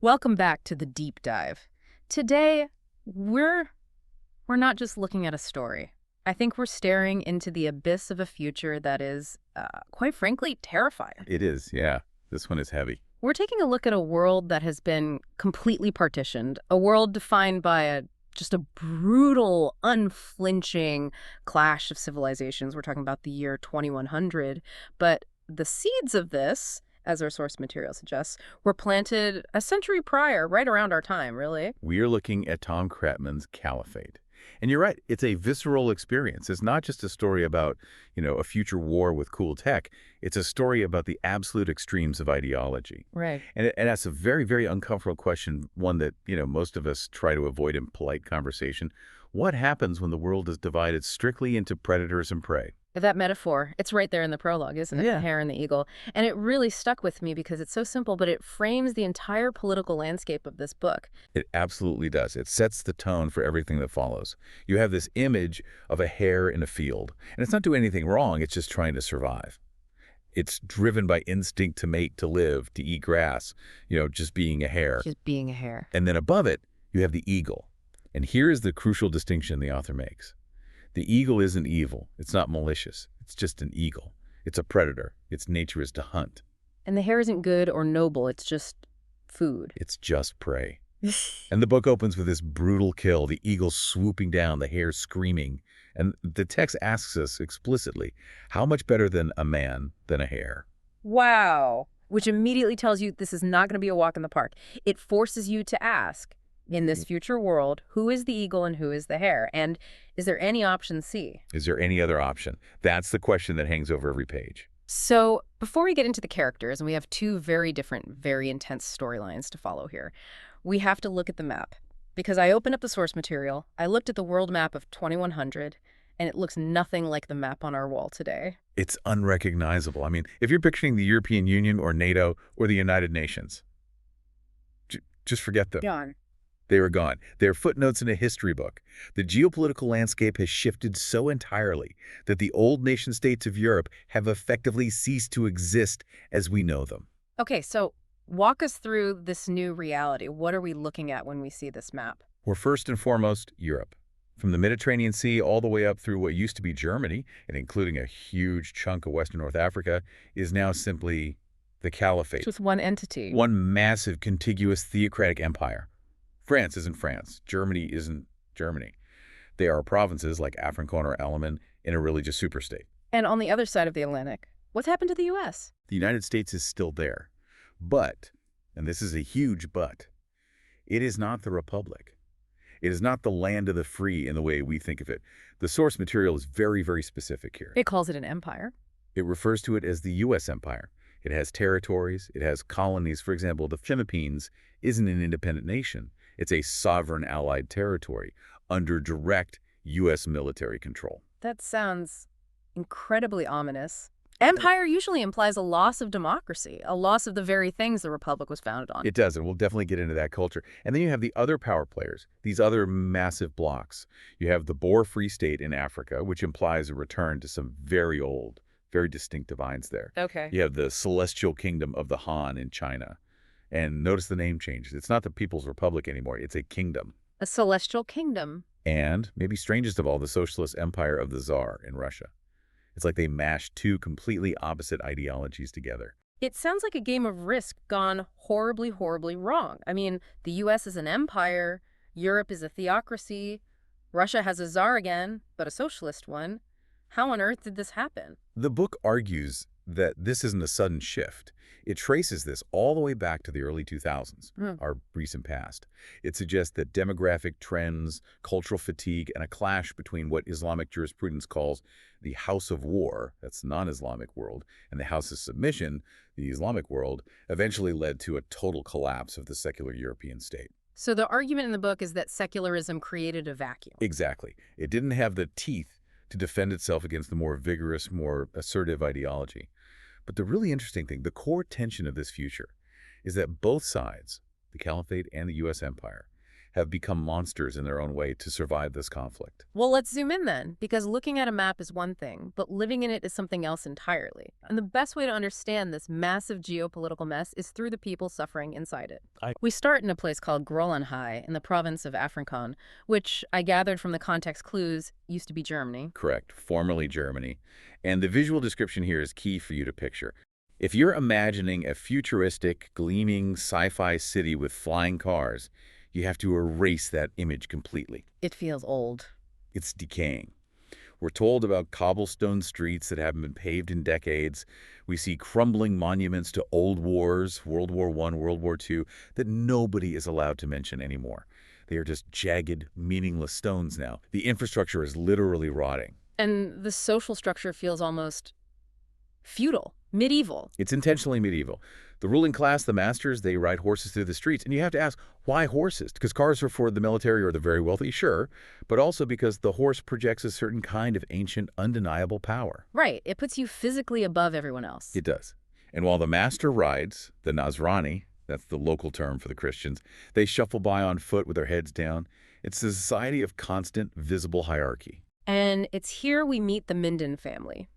Welcome back to the deep dive. Today, we're not just looking at a story. I think we're staring into the abyss of a future that is, quite frankly, terrifying. It is, yeah. This one is heavy. We're taking a look at a world that has been completely partitioned, a world defined by just a brutal, unflinching clash of civilizations. We're talking about the year 2100, but the seeds of this, as our source material suggests, were planted a century prior, right around our time, really. We are looking at Tom Kratman's Caliphate. And you're right, it's a visceral experience. It's not just a story about, a future war with cool tech. It's a story about the absolute extremes of ideology. Right. And that's a very, very uncomfortable question, one that, most of us try to avoid in polite conversation. What happens when the world is divided strictly into predators and prey? That metaphor, it's right there in the prologue, isn't it? Yeah. The hare and the eagle. And it really stuck with me because it's so simple, but it frames the entire political landscape of this book. It absolutely does. It sets the tone for everything that follows. You have this image of a hare in a field, and it's not doing anything wrong, it's just trying to survive. It's driven by instinct to mate, to live, to eat grass, just being a hare. Just being a hare. And then above it, you have the eagle. And here is the crucial distinction the author makes. The eagle isn't evil. It's not malicious. It's just an eagle. It's a predator. Its nature is to hunt. And the hare isn't good or noble. It's just food. It's just prey. And the book opens with this brutal kill, the eagle swooping down, the hare screaming. And the text asks us explicitly, how much better than a man than a hare? Wow. Which immediately tells you this is not going to be a walk in the park. It forces you to ask, in this future world, who is the eagle and who is the hare? And is there any option C? Is there any other option? That's the question that hangs over every page. So before we get into the characters, and we have two very different, very intense storylines to follow here, we have to look at the map. Because I opened up the source material, I looked at the world map of 2100, and it looks nothing like the map on our wall today. It's unrecognizable. I mean, if you're picturing the European Union or NATO or the United Nations, just forget them. Gone. They were gone. They're footnotes in a history book. The geopolitical landscape has shifted so entirely that the old nation-states of Europe have effectively ceased to exist as we know them. Okay, so walk us through this new reality. What are we looking at when we see this map? We're first and foremost Europe. From the Mediterranean Sea all the way up through what used to be Germany, and including a huge chunk of Western North Africa, is now simply the Caliphate. Just one entity. One massive, contiguous, theocratic empire. France isn't France. Germany isn't Germany. They are provinces like Afrikaans or Alaman in a religious superstate. And on the other side of the Atlantic, what's happened to the U.S.? The United States is still there. But, and this is a huge but, it is not the republic. It is not the land of the free in the way we think of it. The source material is very, very specific here. It calls it an empire. It refers to it as the U.S. empire. It has territories. It has colonies. For example, the Philippines isn't an independent nation. It's a sovereign allied territory under direct U.S. military control. That sounds incredibly ominous. Empire usually implies a loss of democracy, a loss of the very things the republic was founded on. It does, and we'll definitely get into that culture. And then you have the other power players, these other massive blocks. You have the Boer Free State in Africa, which implies a return to some very old, very distinct divines there. Okay. You have the Celestial Kingdom of the Han in China. And notice the name changes. It's not the People's Republic anymore. It's a kingdom. A celestial kingdom. And, maybe strangest of all, the Socialist Empire of the Tsar in Russia. It's like they mashed two completely opposite ideologies together. It sounds like a game of Risk gone horribly, horribly wrong. I mean, the U.S. is an empire, Europe is a theocracy, Russia has a czar again, but a socialist one. How on earth did this happen? The book argues that this isn't a sudden shift. It traces this all the way back to the early 2000s, our recent past. It suggests that demographic trends, cultural fatigue, and a clash between what Islamic jurisprudence calls the house of war, that's the non-Islamic world, and the house of submission, the Islamic world, eventually led to a total collapse of the secular European state. So the argument in the book is that secularism created a vacuum. Exactly. It didn't have the teeth to defend itself against the more vigorous, more assertive ideology. But the really interesting thing, the core tension of this future, is that both sides, the Caliphate and the U.S. empire, have become monsters in their own way to survive this conflict. Well, let's zoom in then, because looking at a map is one thing, but living in it is something else entirely. And the best way to understand this massive geopolitical mess is through the people suffering inside it. We start in a place called Groenland in the province of Afrikaan, which I gathered from the context clues used to be Germany. Correct, formerly Germany. And the visual description here is key for you to picture. If you're imagining a futuristic, gleaming sci-fi city with flying cars, you have to erase that image completely. It feels old. It's decaying. We're told about cobblestone streets that haven't been paved in decades. We see crumbling monuments to old wars, World War I, World War II, that nobody is allowed to mention anymore. They are just jagged, meaningless stones now. The infrastructure is literally rotting. And the social structure feels almost feudal, medieval. It's intentionally medieval. The ruling class, the masters, they ride horses through the streets. And you have to ask, why horses? Because cars are for the military or the very wealthy, sure, but also because the horse projects a certain kind of ancient, undeniable power. Right. It puts you physically above everyone else. It does. And while the master rides, the Nasrani, that's the local term for the Christians, they shuffle by on foot with their heads down. It's a society of constant, visible hierarchy. And it's here we meet the Minden family.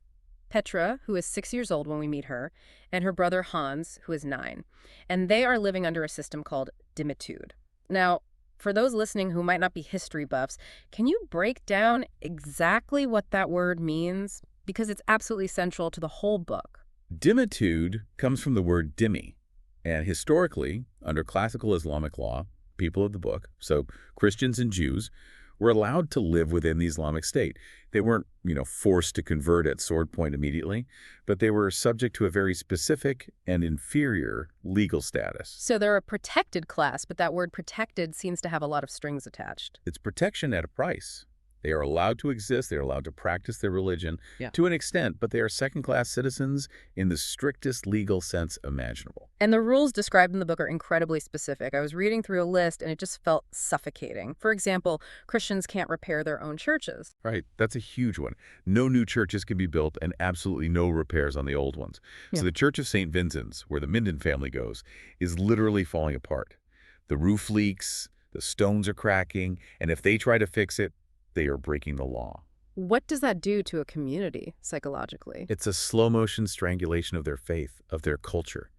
Petra, who is 6 years old when we meet her, and her brother Hans, who is 9. And they are living under a system called dimitude. Now, for those listening who might not be history buffs, can you break down exactly what that word means? Because it's absolutely central to the whole book. Dimitude comes from the word dhimmi. And historically, under classical Islamic law, people of the book, so Christians and Jews, were allowed to live within the Islamic State. They weren't, forced to convert at sword point immediately, but they were subject to a very specific and inferior legal status. So they're a protected class, but that word protected seems to have a lot of strings attached. It's protection at a price. They are allowed to exist, they are allowed to practice their religion to an extent, but they are second-class citizens in the strictest legal sense imaginable. And the rules described in the book are incredibly specific. I was reading through a list and it just felt suffocating. For example, Christians can't repair their own churches. Right, that's a huge one. No new churches can be built and absolutely no repairs on the old ones. So the Church of St. Vincent's, where the Minden family goes, is literally falling apart. The roof leaks, the stones are cracking, and if they try to fix it, they are breaking the law. What does that do to a community psychologically? It's a slow-motion strangulation of their faith, of their culture.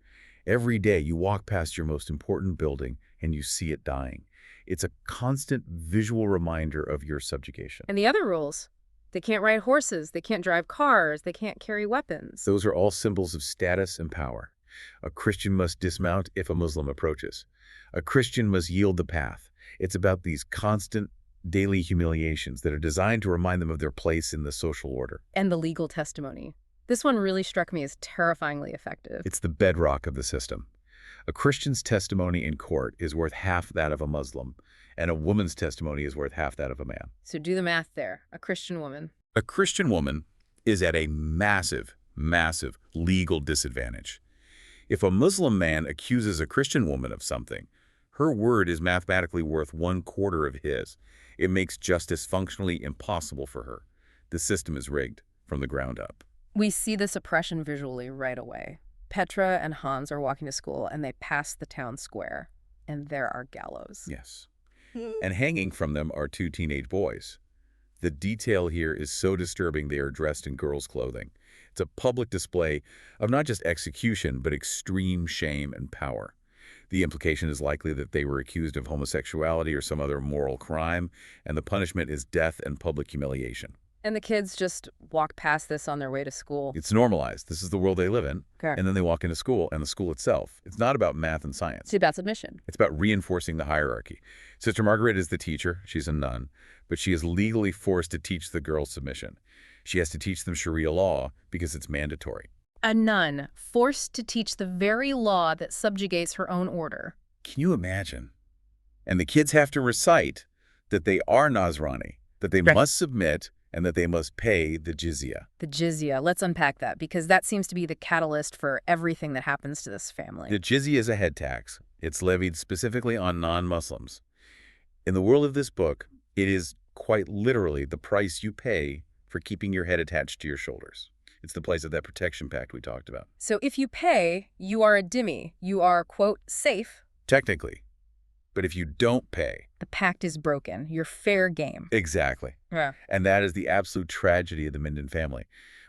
Every day you walk past your most important building and you see it dying. It's a constant visual reminder of your subjugation. And the other rules? They can't ride horses, they can't drive cars, they can't carry weapons. Those are all symbols of status and power. A Christian must dismount if a Muslim approaches. A Christian must yield the path. It's about these constant daily humiliations that are designed to remind them of their place in the social order. And the legal testimony. This one really struck me as terrifyingly effective. It's the bedrock of the system. A Christian's testimony in court is worth half that of a Muslim, and a woman's testimony is worth half that of a man. So do the math there. A Christian woman. A Christian woman is at a massive, massive legal disadvantage. If a Muslim man accuses a Christian woman of something, her word is mathematically worth 1/4 of his. It makes justice functionally impossible for her. The system is rigged from the ground up. We see this oppression visually right away. Petra and Hans are walking to school and they pass the town square. And there are gallows. Yes. And hanging from them are 2 teenage boys. The detail here is so disturbing they are dressed in girls' clothing. It's a public display of not just execution, but extreme shame and power. The implication is likely that they were accused of homosexuality or some other moral crime, and the punishment is death and public humiliation. And the kids just walk past this on their way to school. It's normalized. This is the world they live in. Okay. And then they walk into school, and the school itself. It's not about math and science. It's about submission. It's about reinforcing the hierarchy. Sister Margaret is the teacher. She's a nun. But she is legally forced to teach the girls submission. She has to teach them Sharia law because it's mandatory. A nun forced to teach the very law that subjugates her own order. Can you imagine? And the kids have to recite that they are Nasrani, that they must submit, and that they must pay the jizya. The jizya. Let's unpack that, because that seems to be the catalyst for everything that happens to this family. The jizya is a head tax. It's levied specifically on non-Muslims. In the world of this book, it is quite literally the price you pay for keeping your head attached to your shoulders. It's the place of that protection pact we talked about. So if you pay, you are a dhimmi. You are, quote, safe. Technically. But if you don't pay, The pact is broken. You're fair game. Exactly. Yeah. And that is the absolute tragedy of the Minden family.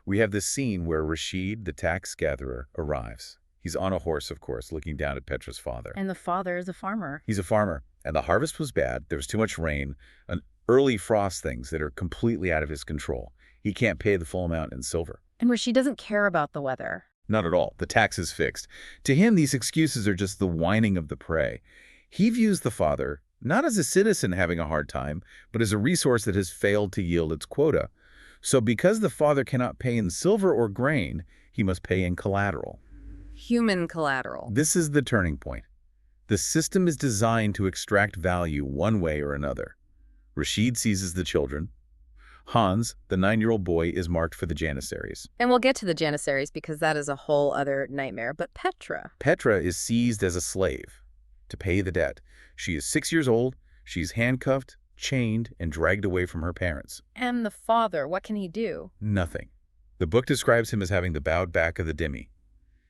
We have this scene where Rashid, the tax gatherer, arrives. He's on a horse, of course, looking down at Petra's father. And the father is a farmer. He's a farmer, and the harvest was bad. There was too much rain, and early frost things that are completely out of his control. He can't pay the full amount in silver. And Rashid doesn't care about the weather. Not at all. The tax is fixed. To him, these excuses are just the whining of the prey. He views the father not as a citizen having a hard time, but as a resource that has failed to yield its quota. So because the father cannot pay in silver or grain, he must pay in collateral. Human collateral. This is the turning point. The system is designed to extract value one way or another. Rashid seizes the children. Hans, the 9-year-old boy, is marked for the Janissaries. And we'll get to the Janissaries because that is a whole other nightmare. But Petra. Petra is seized as a slave to pay the debt. She is 6 years old. She's handcuffed, chained, and dragged away from her parents. And the father, what can he do? Nothing. The book describes him as having the bowed back of the dhimmi.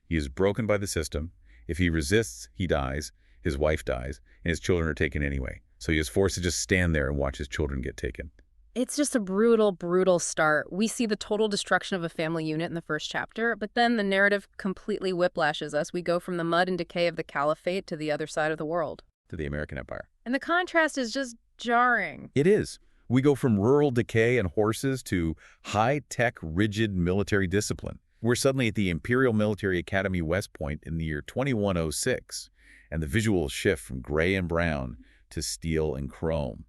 He is broken by the system. If he resists, he dies. His wife dies, and his children are taken anyway. So he is forced to just stand there and watch his children get taken. It's just a brutal, brutal start. We see the total destruction of a family unit in the first chapter, but then the narrative completely whiplashes us. We go from the mud and decay of the Caliphate to the other side of the world. To the American Empire. And the contrast is just jarring. It is. We go from rural decay and horses to high-tech, rigid military discipline. We're suddenly at the Imperial Military Academy West Point in the year 2106, and the visuals shift from gray and brown to steel and chrome.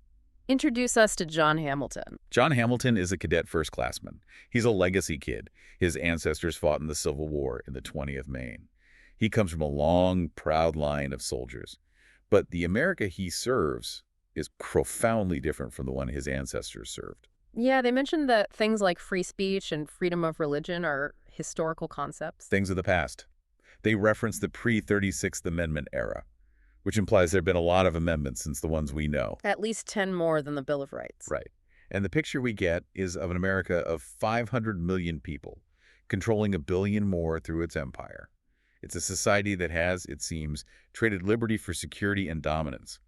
Introduce us to John Hamilton. John Hamilton is a cadet first-classman. He's a legacy kid. His ancestors fought in the Civil War in the 20th Maine. He comes from a long, proud line of soldiers. But the America he serves is profoundly different from the one his ancestors served. Yeah, they mentioned that things like free speech and freedom of religion are historical concepts. Things of the past. They reference the pre-36th Amendment era, which implies there have been a lot of amendments since the ones we know. At least 10 more than the Bill of Rights. Right. And the picture we get is of an America of 500 million people, controlling 1 billion more through its empire. It's a society that has, it seems, traded liberty for security and dominance.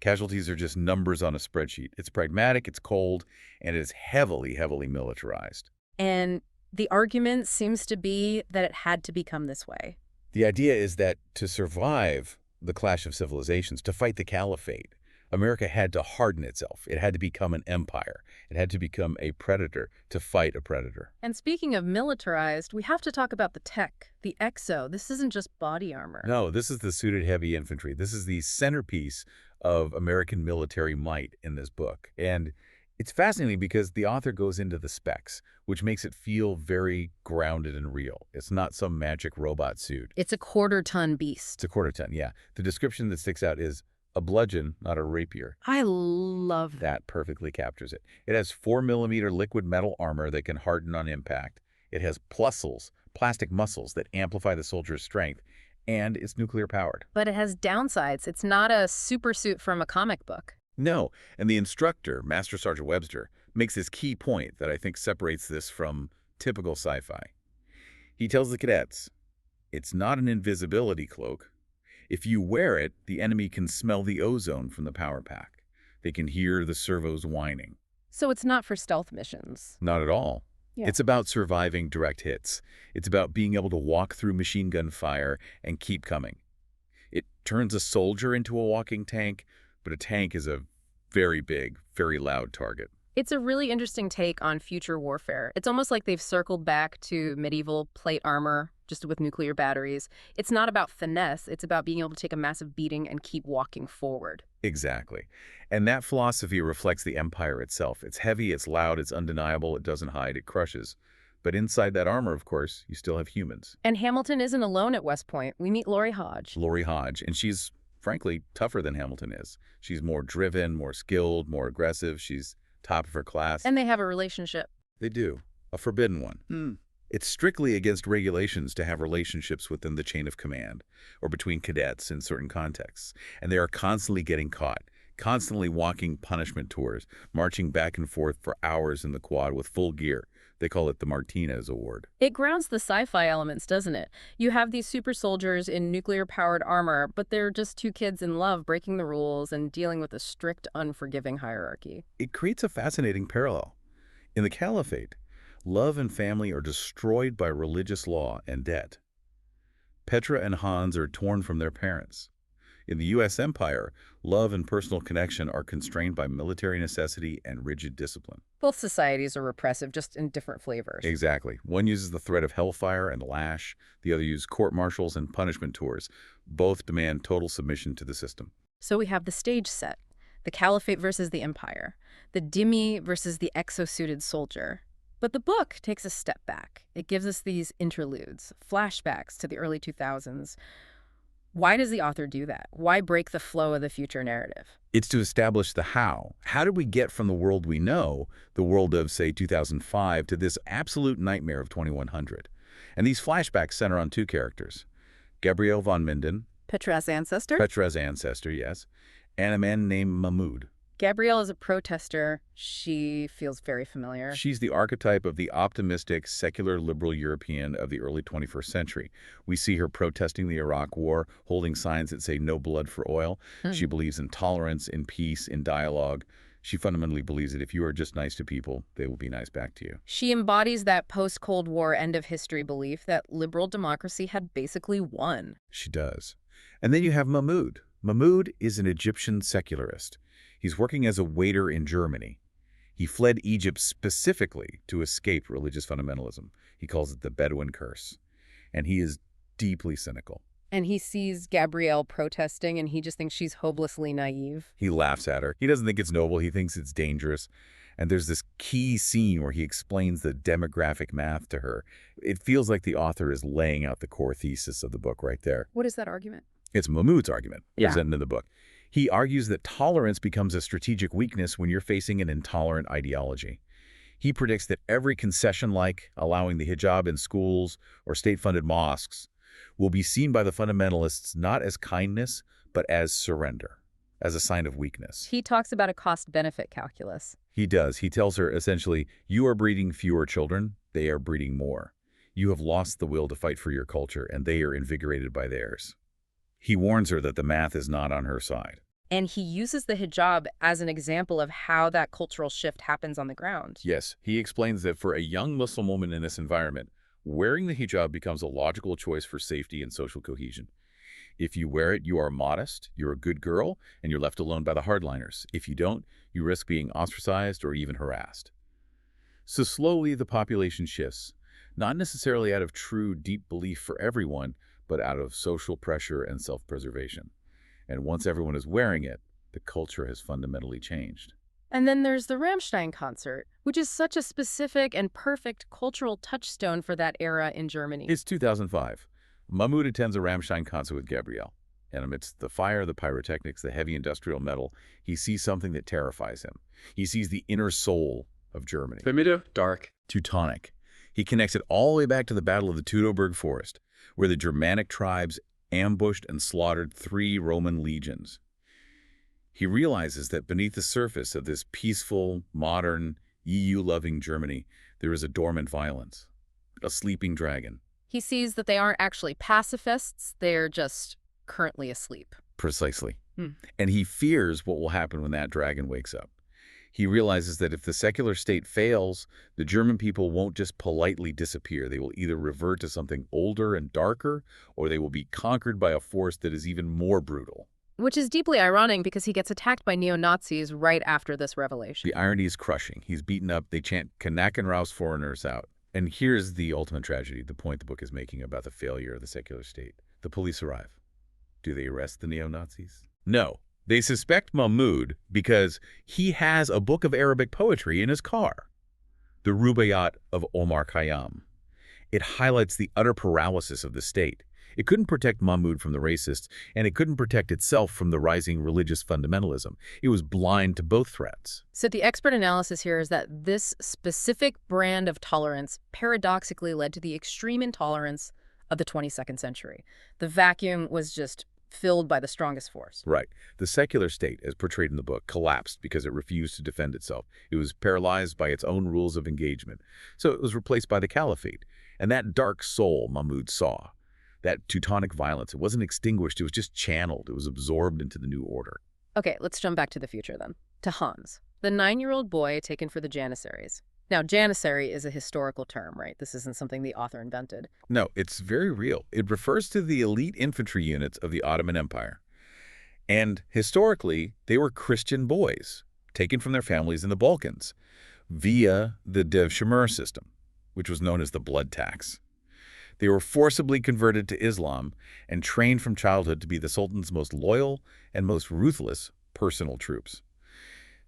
Casualties are just numbers on a spreadsheet. It's pragmatic, it's cold, and it is heavily, heavily militarized. And the argument seems to be that it had to become this way. The idea is that to survive the clash of civilizations, to fight the caliphate, America had to harden itself. It had to become an empire. It had to become a predator to fight a predator. And speaking of militarized, we have to talk about the tech, the exo. This isn't just body armor. No, this is the suited heavy infantry. This is the centerpiece of American military might in this book. And it's fascinating because the author goes into the specs, which makes it feel very grounded and real. It's not some magic robot suit. It's a quarter-ton beast. It's a quarter-ton, yeah. The description that sticks out is a bludgeon, not a rapier. I love that. That perfectly captures it. It has 4mm liquid metal armor that can harden on impact. It has pluscles, plastic muscles that amplify the soldier's strength, and it's nuclear powered. But it has downsides. It's not a super suit from a comic book. No, and the instructor, Master Sergeant Webster, makes this key point that I think separates this from typical sci-fi. He tells the cadets, it's not an invisibility cloak. If you wear it, the enemy can smell the ozone from the power pack. They can hear the servos whining. So it's not for stealth missions. Not at all. Yeah. It's about surviving direct hits. It's about being able to walk through machine gun fire and keep coming. It turns a soldier into a walking tank, but a tank is a very big, very loud target. It's a really interesting take on future warfare. It's almost like they've circled back to medieval plate armor, just with nuclear batteries. It's not about finesse. It's about being able to take a massive beating and keep walking forward. Exactly. And that philosophy reflects the empire itself. It's heavy, it's loud, it's undeniable, it doesn't hide, it crushes. But inside that armor, of course, you still have humans. And Hamilton isn't alone at West Point. We meet Lori Hodge. Lori Hodge, and she's, frankly, tougher than Hamilton is. She's more driven, more skilled, more aggressive. She's top of her class. And they have a relationship. They do. A forbidden one. It's strictly against regulations to have relationships within the chain of command or between cadets in certain contexts. And they are constantly getting caught, constantly walking punishment tours, marching back and forth for hours in the quad with full gear, They call it the Martinez Award. It grounds the sci-fi elements, doesn't it? You have these super soldiers in nuclear-powered armor, but they're just two kids in love breaking the rules and dealing with a strict, unforgiving hierarchy. It creates a fascinating parallel. In the Caliphate, love and family are destroyed by religious law and debt. Petra and Hans are torn from their parents. In the U.S. empire, love and personal connection are constrained by military necessity and rigid discipline. Both societies are repressive, just in different flavors. Exactly. One uses the threat of hellfire and lash. The other uses court-martials and punishment tours. Both demand total submission to the system. So we have the stage set, the Caliphate versus the Empire, the dhimmi versus the exosuited soldier. But the book takes a step back. It gives us these interludes, flashbacks to the early 2000s. Why does the author do that? Why break the flow of the future narrative? It's to establish the how. How did we get from the world we know, the world of, say, 2005, to this absolute nightmare of 2100? And these flashbacks center on two characters. Gabriel von Minden. Petra's ancestor? Petra's ancestor, yes. And a man named Mahmoud. Gabrielle is a protester. She feels very familiar. She's the archetype of the optimistic, secular, liberal European of the early 21st century. We see her protesting the Iraq War, holding signs that say no blood for oil. She believes in tolerance, in peace, in dialogue. She fundamentally believes that if you are just nice to people, they will be nice back to you. She embodies that post-Cold War end-of-history belief that liberal democracy had basically won. She does. And then you have Mahmoud. Mahmoud is an Egyptian secularist. He's working as a waiter in Germany. He fled Egypt specifically to escape religious fundamentalism. He calls it the Bedouin curse. And he is deeply cynical. And he sees Gabrielle protesting, and he just thinks she's hopelessly naive. He laughs at her. He doesn't think it's noble. He thinks it's dangerous. And there's this key scene where he explains the demographic math to her. It feels like the author is laying out the core thesis of the book right there. What is that argument? It's Mahmoud's argument, Yeah. presented in the book. He argues that tolerance becomes a strategic weakness when you're facing an intolerant ideology. He predicts that every concession, like allowing the hijab in schools or state-funded mosques, will be seen by the fundamentalists not as kindness, but as surrender, as a sign of weakness. He talks about a cost-benefit calculus. He does. He tells her, essentially, you are breeding fewer children, they are breeding more. You have lost the will to fight for your culture, and they are invigorated by theirs. He warns her that the math is not on her side. And he uses the hijab as an example of how that cultural shift happens on the ground. Yes, he explains that for a young Muslim woman in this environment, wearing the hijab becomes a logical choice for safety and social cohesion. If you wear it, you are modest, you're a good girl, and you're left alone by the hardliners. If you don't, you risk being ostracized or even harassed. So slowly the population shifts, not necessarily out of true, deep belief for everyone, but out of social pressure and self-preservation. And once everyone is wearing it, the culture has fundamentally changed. And then there's the Rammstein concert, which is such a specific and perfect cultural touchstone for that era in Germany. It's 2005. Mahmoud attends a Rammstein concert with Gabrielle. And amidst the fire, the pyrotechnics, the heavy industrial metal, he sees something that terrifies him. He sees the inner soul of Germany. Primitive, dark. Teutonic. He connects it all the way back to the Battle of the Teutoburg Forest, where the Germanic tribes ambushed and slaughtered 3 Roman legions. He realizes that beneath the surface of this peaceful, modern, EU-loving Germany, there is a dormant violence, a sleeping dragon. He sees that they aren't actually pacifists, they're just currently asleep. Precisely. And he fears what will happen when that dragon wakes up. He realizes that if the secular state fails, the German people won't just politely disappear. They will either revert to something older and darker, or they will be conquered by a force that is even more brutal. Which is deeply ironic because he gets attacked by neo-Nazis right after this revelation. The irony is crushing. He's beaten up. They chant, "Knacken raus foreigners" out. And here's the ultimate tragedy, the point the book is making about the failure of the secular state. The police arrive. Do they arrest the neo-Nazis? No. They suspect Mahmoud because he has a book of Arabic poetry in his car, the Rubaiyat of Omar Khayyam. It highlights the utter paralysis of the state. It couldn't protect Mahmoud from the racists, and it couldn't protect itself from the rising religious fundamentalism. It was blind to both threats. So the expert analysis here is that this specific brand of tolerance paradoxically led to the extreme intolerance of the 22nd century. The vacuum was just filled by the strongest force. Right. The secular state, as portrayed in the book, collapsed because it refused to defend itself. It was paralyzed by its own rules of engagement. So it was replaced by the caliphate. And that dark soul Mahmud saw, that Teutonic violence, it wasn't extinguished, it was just channeled. It was absorbed into the new order. Okay, let's jump back to the future then. To Hans, the 9-year-old boy taken for the Janissaries. Now, Janissary is a historical term, right? This isn't something the author invented. No, it's very real. It refers to the elite infantry units of the Ottoman Empire. And historically, they were Christian boys, taken from their families in the Balkans, via the Devshirme system, which was known as the blood tax. They were forcibly converted to Islam and trained from childhood to be the Sultan's most loyal and most ruthless personal troops.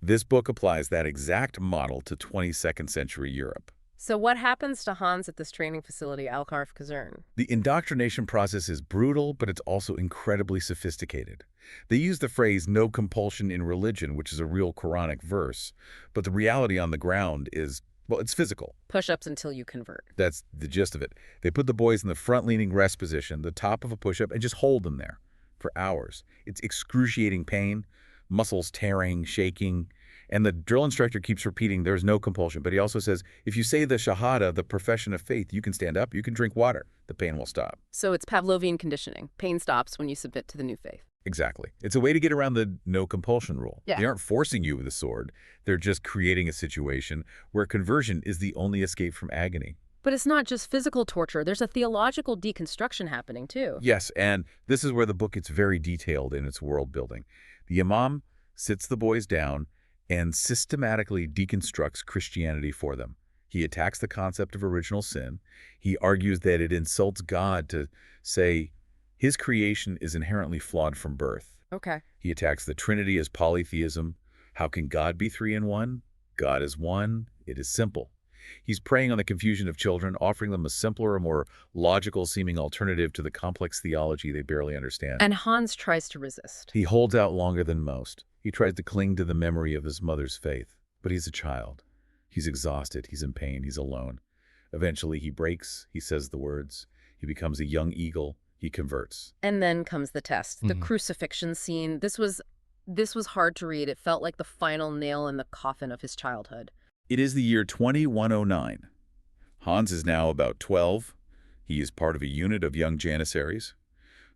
This book applies that exact model to 22nd century Europe. So what happens to Hans at this training facility, Al-Kharf Kaserne? The indoctrination process is brutal, but it's also incredibly sophisticated. They use the phrase "no compulsion in religion," which is a real Quranic verse, but the reality on the ground is, well, it's physical. Push-ups until you convert. That's the gist of it. They put the boys in the front-leaning rest position, the top of a push-up, and just hold them there for hours. It's excruciating pain, muscles tearing, shaking, and the drill instructor keeps repeating there's no compulsion. But he also says, if you say the Shahada, the profession of faith, you can stand up, you can drink water. The pain will stop. So it's Pavlovian conditioning. Pain stops when you submit to the new faith. Exactly. It's a way to get around the no compulsion rule. Yeah. They aren't forcing you with a sword. They're just creating a situation where conversion is the only escape from agony. But it's not just physical torture. There's a theological deconstruction happening, too. Yes, and this is where the book gets very detailed in its world building. The imam sits the boys down and systematically deconstructs Christianity for them. He attacks the concept of original sin. He argues that it insults God to say his creation is inherently flawed from birth. Okay. He attacks the Trinity as polytheism. How can God be three in one? God is one. It is simple. He's preying on the confusion of children, offering them a simpler or more logical-seeming alternative to the complex theology they barely understand. And Hans tries to resist. He holds out longer than most. He tries to cling to the memory of his mother's faith. But he's a child. He's exhausted. He's in pain. He's alone. Eventually, he breaks. He says the words. He becomes a young eagle. He converts. And then comes the test, the crucifixion scene. This was hard to read. It felt like the final nail in the coffin of his childhood. It is the year 2109. Hans is now about 12. He is part of a unit of young Janissaries.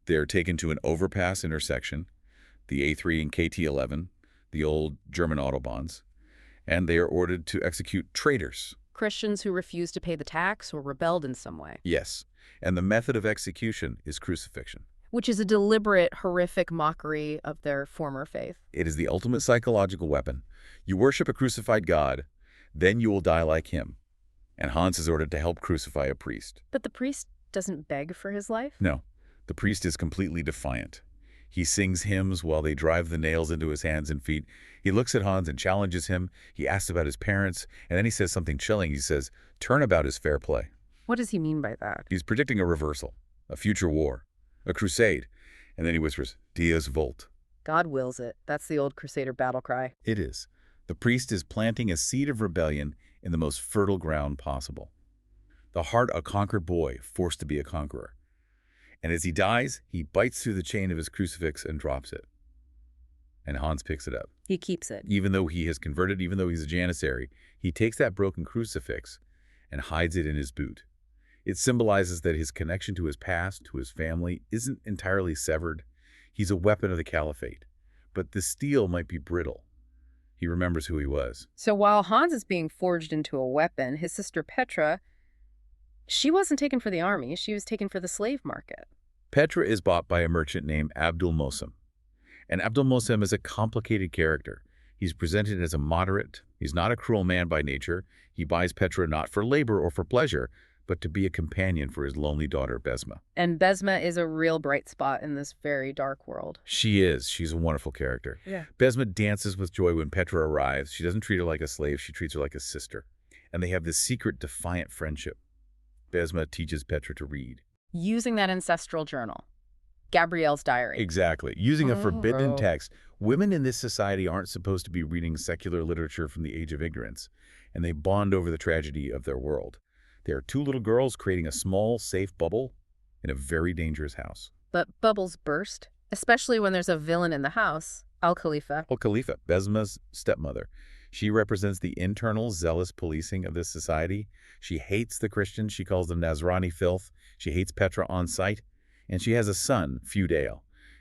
They are taken to an overpass intersection, the A3 and KT11, the old German autobahns, and they are ordered to execute traitors. Christians who refused to pay the tax or rebelled in some way. Yes, and the method of execution is crucifixion. Which is a deliberate, horrific mockery of their former faith. It is the ultimate psychological weapon. You worship a crucified God, then you will die like him. And Hans is ordered to help crucify a priest. But the priest doesn't beg for his life? No, the priest is completely defiant. He sings hymns while they drive the nails into his hands and feet. He looks at Hans and challenges him. He asks about his parents, and then he says something chilling. He says, "Turnabout is fair play." What does he mean by that? He's predicting a reversal, a future war, a crusade. And then he whispers, "Dies Volt." God wills it. That's the old Crusader battle cry. It is. The priest is planting a seed of rebellion in the most fertile ground possible. The heart of a conquered boy forced to be a conqueror. And as he dies, he bites through the chain of his crucifix and drops it. And Hans picks it up. He keeps it. Even though he has converted, even though he's a Janissary, he takes that broken crucifix and hides it in his boot. It symbolizes that his connection to his past, to his family, isn't entirely severed. He's a weapon of the Caliphate. But the steel might be brittle. He remembers who he was. So while Hans is being forged into a weapon, his sister Petra, she wasn't taken for the army. She was taken for the slave market. Petra is bought by a merchant named Abdul Mosem. And Abdul Mosem is a complicated character. He's presented as a moderate. He's not a cruel man by nature. He buys Petra not for labor or for pleasure, but to be a companion for his lonely daughter, Besma. And Besma is a real bright spot in this very dark world. She is. She's a wonderful character. Yeah. Besma dances with joy when Petra arrives. She doesn't treat her like a slave. She treats her like a sister. And they have this secret, defiant friendship. Besma teaches Petra to read. Using that ancestral journal. Gabrielle's diary. Exactly. Using a forbidden Oh. text. Women in this society aren't supposed to be reading secular literature from the age of ignorance, and they bond over the tragedy of their world. They are two little girls creating a small, safe bubble in a very dangerous house. But bubbles burst especially when there's a villain in the house, Al-Khalifa. Khalifa, Besma's stepmother. She represents the internal, zealous policing of this society. She hates the Christians. She calls them Nazrani filth. She hates Petra on sight. And she has a son, Feudale.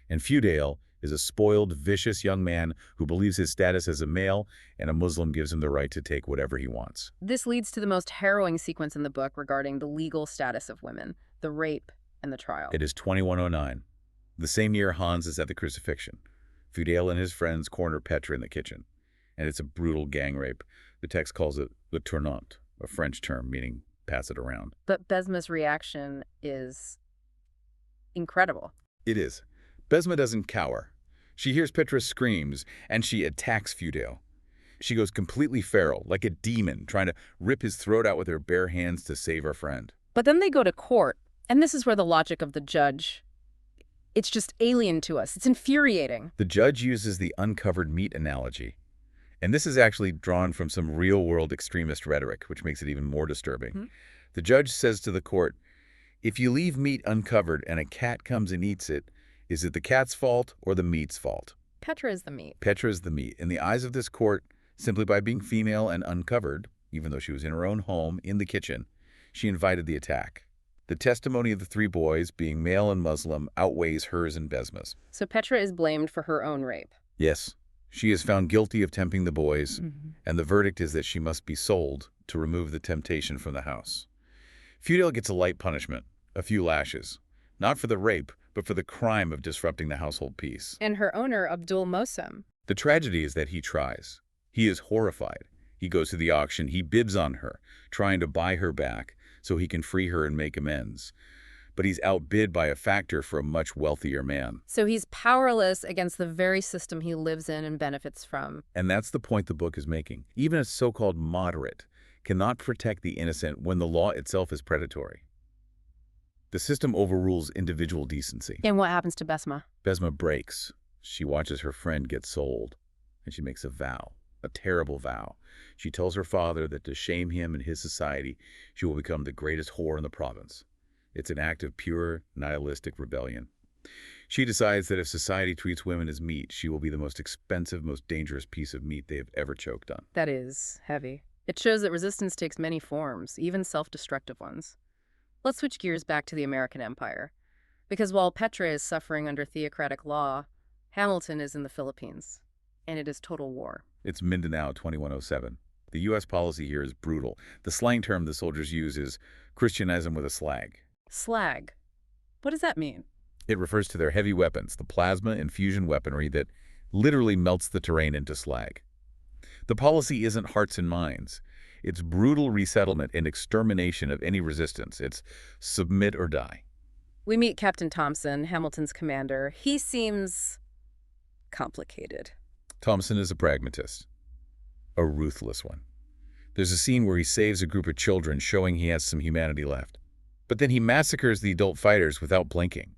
And Feudale is a spoiled, vicious young man who believes his status as a male, and a Muslim gives him the right to take whatever he wants. This leads to the most harrowing sequence in the book regarding the legal status of women, the rape and the trial. It is 2109. The same year Hans is at the crucifixion. Feudale and his friends corner Petra in the kitchen, and it's a brutal gang rape. The text calls it le tournant, a French term meaning pass it around. But Besma's reaction is incredible. It is. Besma doesn't cower. She hears Petra's screams, and she attacks Feudale. She goes completely feral, like a demon, trying to rip his throat out with her bare hands to save her friend. But then they go to court, and this is where the logic of the judge, it's just alien to us. It's infuriating. The judge uses the uncovered meat analogy. And this is actually drawn from some real-world extremist rhetoric, which makes it even more disturbing. The judge says to the court, if you leave meat uncovered and a cat comes and eats it, is it the cat's fault or the meat's fault? Petra is the meat. Petra is the meat. In the eyes of this court, simply by being female and uncovered, even though she was in her own home, in the kitchen, she invited the attack. The testimony of the three boys, being male and Muslim, outweighs hers and Besma's. So Petra is blamed for her own rape. Yes. She is found guilty of tempting the boys, and the verdict is that she must be sold to remove the temptation from the house. Feudale gets a light punishment, a few lashes, not for the rape, but for the crime of disrupting the household peace. And her owner, Abdul Mosem. The tragedy is that he tries. He is horrified. He goes to the auction. He bids on her, trying to buy her back so he can free her and make amends. But he's outbid by a factor for a much wealthier man. So he's powerless against the very system he lives in and benefits from. And that's the point the book is making. Even a so-called moderate cannot protect the innocent when the law itself is predatory. The system overrules individual decency. And what happens to Besma? Besma breaks. She watches her friend get sold, and she makes a vow, a terrible vow. She tells her father that to shame him and his society, she will become the greatest whore in the province. It's an act of pure, nihilistic rebellion. She decides that if society treats women as meat, she will be the most expensive, most dangerous piece of meat they have ever choked on. That is heavy. It shows that resistance takes many forms, even self-destructive ones. Let's switch gears back to the American Empire. Because while Petra is suffering under theocratic law, Hamilton is in the Philippines, and it is total war. It's Mindanao 2107. The U.S. policy here is brutal. The slang term the soldiers use is Christianize them with a slag. Slag. What does that mean? It refers to their heavy weapons, the plasma and fusion weaponry that literally melts the terrain into slag. The policy isn't hearts and minds. It's brutal resettlement and extermination of any resistance. It's submit or die. We meet Captain Thompson, Hamilton's commander. He seems complicated. Thompson is a pragmatist, a ruthless one. There's a scene where he saves a group of children, showing he has some humanity left. But then he massacres the adult fighters without blinking.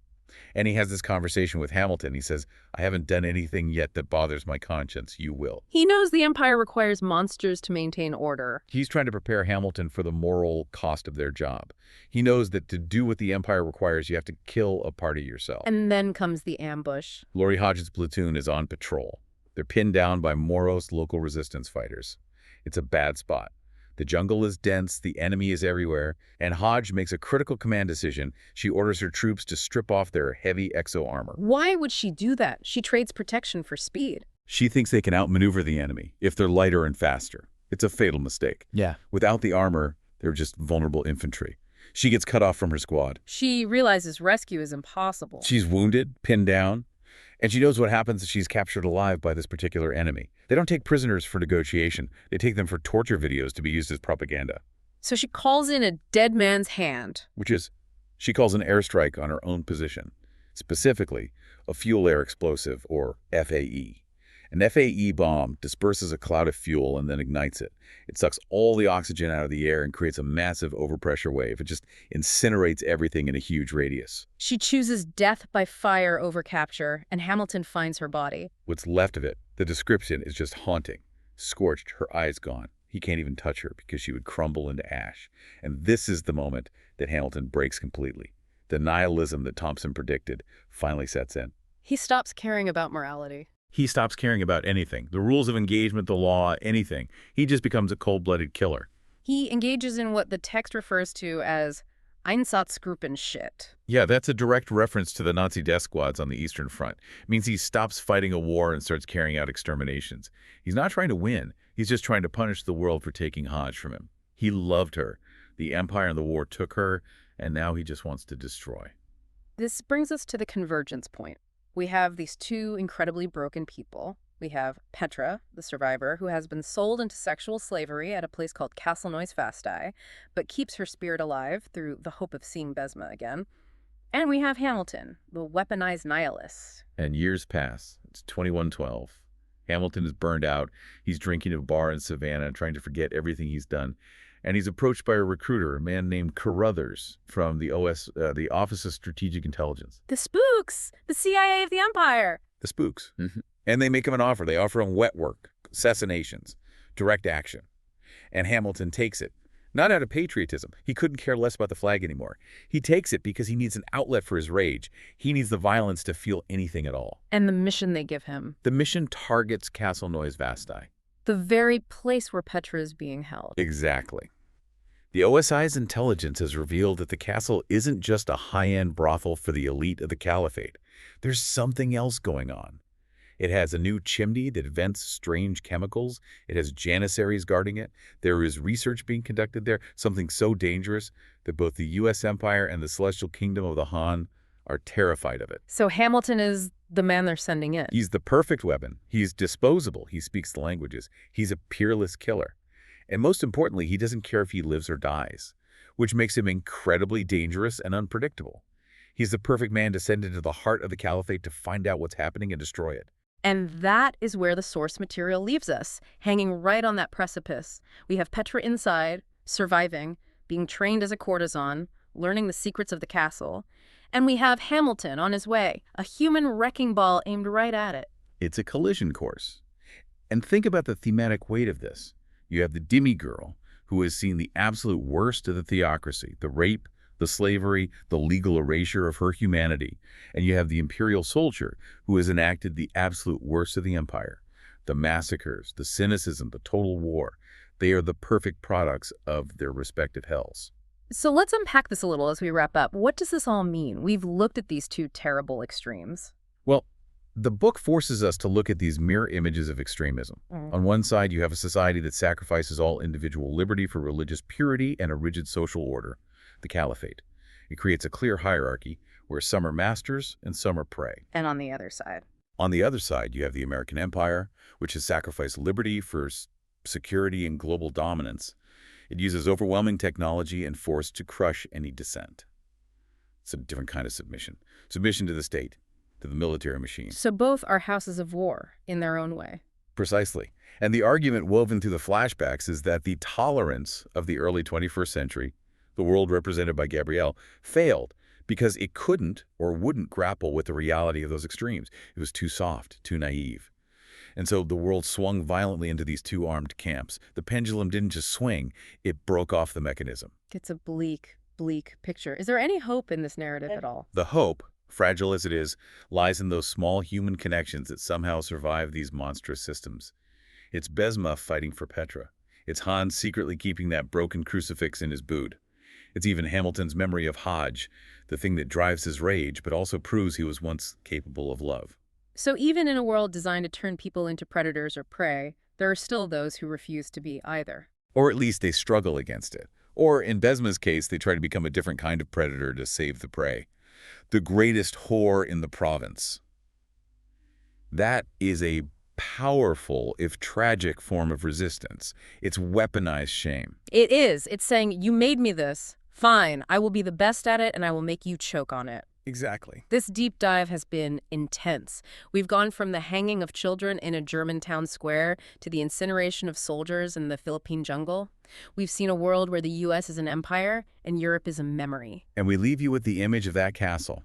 And he has this conversation with Hamilton. He says, I haven't done anything yet that bothers my conscience. You will. He knows the Empire requires monsters to maintain order. He's trying to prepare Hamilton for the moral cost of their job. He knows that to do what the Empire requires, you have to kill a part of yourself. And then comes the ambush. Laurie Hodges' platoon is on patrol. They're pinned down by Moros local resistance fighters. It's a bad spot. The jungle is dense, the enemy is everywhere, and Hodge makes a critical command decision. She orders her troops to strip off their heavy exo armor. Why would she do that? She trades protection for speed. She thinks they can outmaneuver the enemy if they're lighter and faster. It's a fatal mistake. Yeah. Without the armor, they're just vulnerable infantry. She gets cut off from her squad. She realizes rescue is impossible. She's wounded, pinned down, and she knows what happens if she's captured alive by this particular enemy. They don't take prisoners for negotiation. They take them for torture videos to be used as propaganda. So she calls in a dead man's hand. Which is, she calls an airstrike on her own position, specifically a fuel-air explosive, or FAE. An FAE bomb disperses a cloud of fuel and then ignites it. It sucks all the oxygen out of the air and creates a massive overpressure wave. It just incinerates everything in a huge radius. She chooses death by fire over capture, and Hamilton finds her body. What's left of it, the description is just haunting. Scorched, her eyes gone. He can't even touch her because she would crumble into ash. And this is the moment that Hamilton breaks completely. The nihilism that Thompson predicted finally sets in. He stops caring about morality. He stops caring about anything, the rules of engagement, the law, anything. He just becomes a cold-blooded killer. He engages in what the text refers to as Einsatzgruppen shit. Yeah, that's a direct reference to the Nazi death squads on the Eastern Front. It means he stops fighting a war and starts carrying out exterminations. He's not trying to win. He's just trying to punish the world for taking Hajj from him. He loved her. The Empire and the war took her, and now he just wants to destroy. This brings us to the convergence point. We have these two incredibly broken people. We have Petra, the survivor, who has been sold into sexual slavery at a place called Castle Noise Fasti, but keeps her spirit alive through the hope of seeing Besma again. And we have Hamilton, the weaponized nihilist. And years pass. It's 2112. Hamilton is burned out. He's drinking at a bar in Savannah, trying to forget everything he's done. And he's approached by a recruiter, a man named Carruthers from the Office of Strategic Intelligence. The spooks! The CIA of the Empire! The spooks. And they make him an offer. They offer him wet work, assassinations, direct action. And Hamilton takes it. Not out of patriotism. He couldn't care less about the flag anymore. He takes it because he needs an outlet for his rage. He needs the violence to feel anything at all. And the mission they give him. The mission targets Castle Noise Fasti. The very place where Petra is being held. Exactly. The OSI's intelligence has revealed that the castle isn't just a high-end brothel for the elite of the Caliphate. There's something else going on. It has a new chimney that vents strange chemicals. It has janissaries guarding it. There is research being conducted there, something so dangerous that both the U.S. Empire and the Celestial Kingdom of the Han are terrified of it. So Hamilton is the man they're sending in. He's the perfect weapon. He's disposable. He speaks the languages. He's a peerless killer. And most importantly, he doesn't care if he lives or dies, which makes him incredibly dangerous and unpredictable. He's the perfect man to send into the heart of the Caliphate to find out what's happening and destroy it. And that is where the source material leaves us, hanging right on that precipice. We have Petra inside, surviving, being trained as a courtesan, learning the secrets of the castle. And we have Hamilton on his way, a human wrecking ball aimed right at it. It's a collision course. And think about the thematic weight of this. You have the demi-girl, who has seen the absolute worst of the theocracy, the rape, the slavery, the legal erasure of her humanity. And you have the imperial soldier, who has enacted the absolute worst of the empire, the massacres, the cynicism, the total war. They are the perfect products of their respective hells. So let's unpack this a little as we wrap up. What does this all mean? We've looked at these two terrible extremes. Well, the book forces us to look at these mirror images of extremism. On one side, you have a society that sacrifices all individual liberty for religious purity and a rigid social order, the Caliphate. It creates a clear hierarchy where some are masters and some are prey. And on the other side? On the other side, you have the American Empire, which has sacrificed liberty for security and global dominance. It uses overwhelming technology and force to crush any dissent. It's a different kind of submission. Submission to the state, to the military machine. So both are houses of war in their own way. Precisely. And the argument woven through the flashbacks is that the tolerance of the early 21st century, the world represented by Gabrielle, failed because it couldn't or wouldn't grapple with the reality of those extremes. It was too soft, too naive. And so the world swung violently into these two armed camps. The pendulum didn't just swing, it broke off the mechanism. It's a bleak, bleak picture. Is there any hope in this narrative at all? The hope, fragile as it is, lies in those small human connections that somehow survive these monstrous systems. It's Besma fighting for Petra. It's Han secretly keeping that broken crucifix in his boot. It's even Hamilton's memory of Hajj, the thing that drives his rage, but also proves he was once capable of love. So even in a world designed to turn people into predators or prey, there are still those who refuse to be either. Or at least they struggle against it. Or in Besma's case, they try to become a different kind of predator to save the prey. The greatest whore in the province. That is a powerful, if tragic, form of resistance. It's weaponized shame. It is. It's saying, you made me this. Fine, I will be the best at it and I will make you choke on it. Exactly. This deep dive has been intense. We've gone from the hanging of children in a German town square to the incineration of soldiers in the Philippine jungle. We've seen a world where the U.S. is an empire and Europe is a memory. And we leave you with the image of that castle.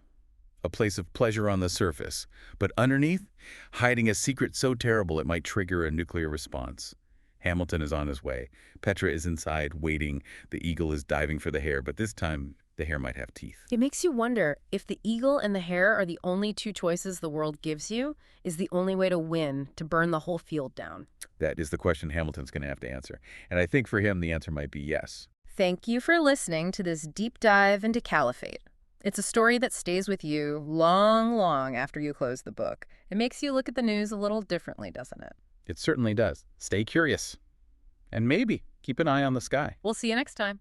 A place of pleasure on the surface, but underneath, hiding a secret so terrible it might trigger a nuclear response. Hamilton is on his way. Petra is inside, waiting. The eagle is diving for the hare, but this time the hare might have teeth. It makes you wonder if the eagle and the hare are the only two choices the world gives you, is the only way to win, to burn the whole field down. That is the question Hamilton's going to have to answer. And I think for him, the answer might be yes. Thank you for listening to this deep dive into Caliphate. It's a story that stays with you long, long after you close the book. It makes you look at the news a little differently, doesn't it? It certainly does. Stay curious. And maybe keep an eye on the sky. We'll see you next time.